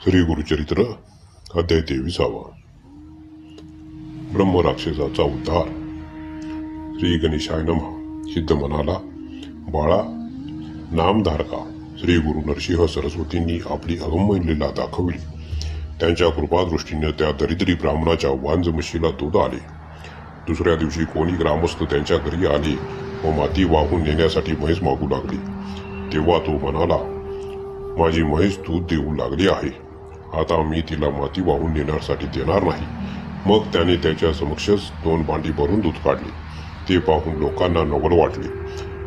श्री गुरुचरित्र अध्याय 23. ब्रह्मराक्षसाचा उद्धार. श्री गणेशाय नमः. सिद्ध म्हणाला, बाळा नामधारका, श्री गुरु नरसिंह सरस्वतींनी आपली अगम्य लीला दाखवली. त्यांच्या कृपादृष्टीने त्या दरिद्री ब्राह्मणाच्या वांज म्हशीला दूध आले. दुसऱ्या दिवशी कोणी ग्रामस्थ त्यांच्या घरी आले व माती वाहून नेण्यासाठी म्हैस मागू लागली. तेव्हा तो म्हणाला, माझी म्हैस दूध देऊ लागली आहे, आता मी तिला माती वाहून नेण्यासाठी देणार नाही. मग त्याने त्याच्या समक्षच 2 भांडी भरून दूध काढले. ते पाहून लोकांना नवल वाटले.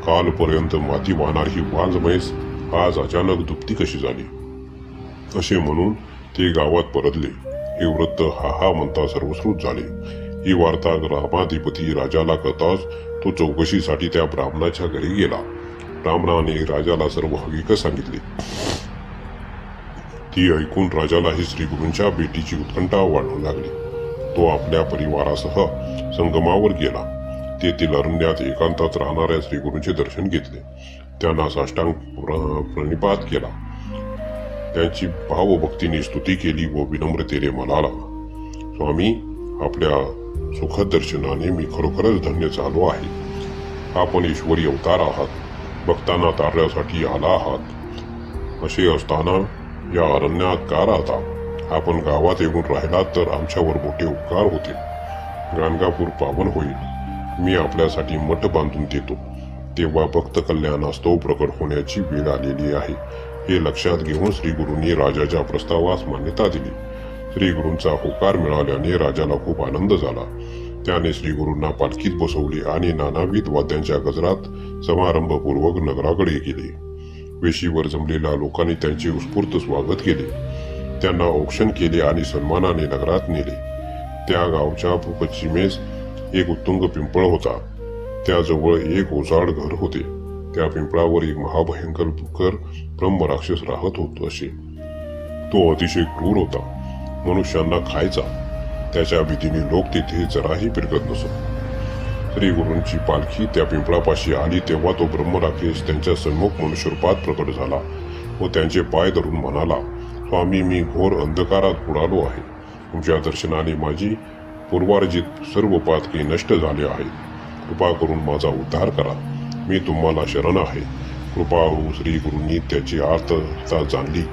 कालपर्यंत माती वाहणारी वांज म्हैस आज अचानक दुभती कशी झाली, असे म्हणून ते गावात परतले. हे वृत्त हा म्हणता सर्वश्रुत झाले. ही वार्ता ग्रामाधिपती राजाला कळताच तो चौकशीसाठी त्या ब्राह्मणाच्या घरी गेला. ब्राह्मणाने राजाला सर्व हकीकत सांगितले. ती ऐकून राजालाही श्रीगुरूंच्या भेटीची उत्कंठा वाढू लागली. तो आपल्या परिवारासह संगमावर गेला. तेथील अरण्यात एकांतात राहणाऱ्या श्रीगुरूंचे दर्शन घेतले. त्यांना साष्टांग प्रणिपात केला. त्यांची भावभक्तीने स्तुती केली व विनम्रतेने म्हणाला, स्वामी, आपल्या सुखद दर्शनाने मी खरोखरच धन्य झालो आहे. आपण ईश्वरी अवतार आहात, भक्तांना तारण्यासाठी आला आहात. असे असताना या अरण्यात का राहता? आपण गावात येऊन राहिलात तर आमच्यावर मोठे उपकार होतील. गाणगापूर पावन होईल. मी आपल्यासाठी मठ बांधून देतो. तेव्हा भक्त कल्याणास्तव प्रकट होण्याची वेळ आलेली आहे. हे लक्षात घेऊन श्रीगुरूंनी राजाच्या प्रस्तावास मान्यता दिली. श्रीगुरूंचा होकार मिळाल्याने राजाला खूप आनंद झाला. त्याने श्रीगुरूंना पालखीत बसवले आणि नानाविध वाद्यांच्या गजरात समारंभपूर्वक नगराकडे गेले. वेशीवर जमलेल्या लोकांनी त्यांचे उत्स्फूर्त स्वागत केले. त्यांना औक्षण केले आणि सन्मानाने नगरात नेले. त्या गावच्या पश्चिमेस एक उत्तुंग पिंपळ होता. त्याजवळ एक ओसाड घर होते. त्या पिंपळावर एक महाभयंकर ब्रह्मराक्षस राहत होत असे. तो अतिशय क्रूर होता. मनुष्यांना खायचा. त्याच्या भीतीने लोक तिथे जराही फिरकत नसत. श्रीगुरूंची पालखी त्या पिंपळापाशी आली तेव्हा तो ब्रह्मराक्षस त्यांच्या सन्मुख मनुष्यरूपात प्रकट झाला व त्यांचे पाय धरून म्हणाला, स्वामी, मी घोर अंधकारात बुडालो आहे. तुमच्या दर्शनाने माझी पूर्वार्जित सर्व पातके नष्ट झाले आहेत. कृपा करून माझा उद्धार करा. मी तुम्हाला शरण आहे. कृपाळू श्रीगुरूंनी त्याची आर्तता जाणली.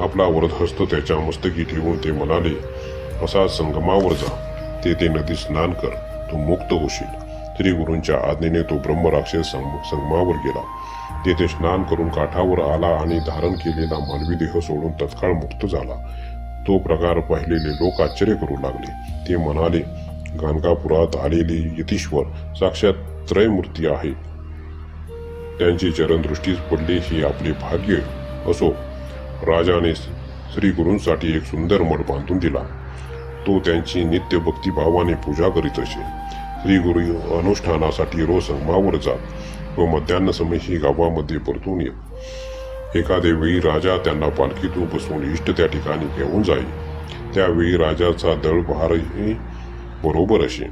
आपला वरदहस्त त्याच्या मस्तकी ठेवून ते म्हणाले, असा संगमावर जा. तेथे नदी स्नान कर, तू मुक्त होशील. श्रीगुरूंच्या आज्ञेने तो ब्रह्मराक्षस संगमावर गेला. तेथे स्नान करून काठावर आला आणि धारण केलेला मानवी देह सोडून तत्काळ मुक्त झाला. तो प्रकार पाहिलेले लोक आश्चर्य करू लागले. ते म्हणाले, गाणगापुरात आलेले यतीश्वर साक्षात त्रयमूर्ती आहे. त्यांची चरणदृष्टीस पडले हे आपले भाग्य असो. राजाने श्रीगुरूंसाठी एक सुंदर मठ बांधून दिला. तो त्यांची नित्य भक्तिभावाने पूजा करीत असे. श्रीगुरू अनुष्ठानासाठी रोज संगमावर जात व मध्यान्ह समयी गावामध्ये परतून येत. एखाद्या वेळी राजा त्यांना पालखीतून बसवून इष्ट त्या ठिकाणी घेऊन जाई. त्यावेळी राजाचा दळभारही बरोबर असे.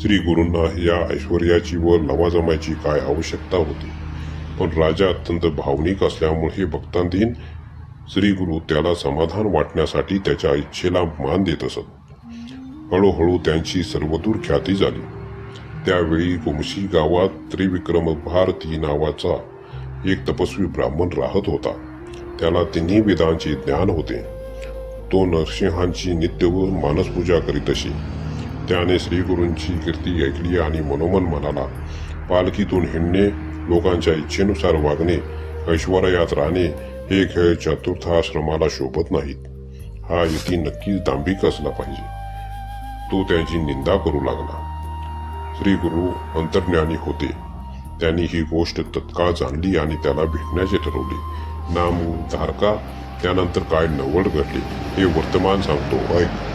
श्रीगुरूंना या ऐश्वर्याची व लवाजमाची काय आवश्यकता होती, पण राजा अत्यंत भावनिक असल्यामुळे भक्तांधीन श्रीगुरू त्याला समाधान वाटण्यासाठी त्याच्या इच्छेला मान देत असत. हळूहळू त्यांची सर्वदूर ख्याती झाली. त्यावेळी कुमशी गावात त्रिविक्रम भारती नावाचा एक तपस्वी ब्राह्मण राहत होता. त्याला तिन्ही वेदांचे ज्ञान होते. तो नरसिंहांची नित्य व मानसपूजा करीत असे. त्याने श्रीगुरूंची कीर्ती ऐकली आणि मनोमन म्हणाला, पालखीतून हिंडणे, लोकांच्या इच्छेनुसार वागणे, ऐश्वर्यात राहणे हे खेळ चतुर्थाश्रमाला शोभत नाहीत. हा यती नक्कीच दांभिक असला पाहिजे. तो त्याची निंदा करू लागला. श्रीगुरू अंतर्ज्ञानी होते. त्यांनी ही गोष्ट तत्काळ जाणली आणि त्याला भेटण्याचे ठरवले. नामधारका, त्यानंतर काय नवल घडले हे वर्तमान सांगतो, ऐक.